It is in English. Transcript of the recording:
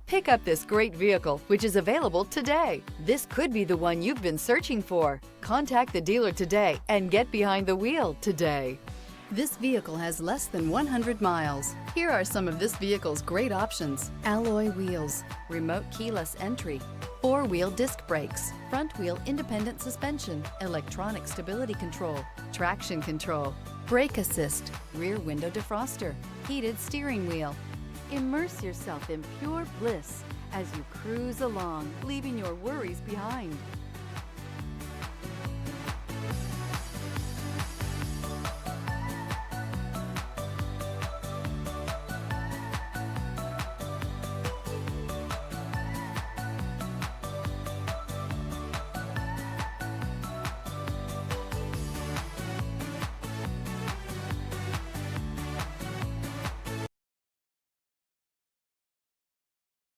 Pick up this great vehicle, which is available today. This could be the one you've been searching for. Contact the dealer today and get behind the wheel today. This vehicle has less than 100 miles. Here are some of this vehicle's great options: alloy wheels, remote keyless entry, four-wheel disc brakes, front-wheel independent suspension, electronic stability control, traction control, brake assist, rear window defroster, heated steering wheel. Immerse yourself in pure bliss as you cruise along, leaving your worries behind.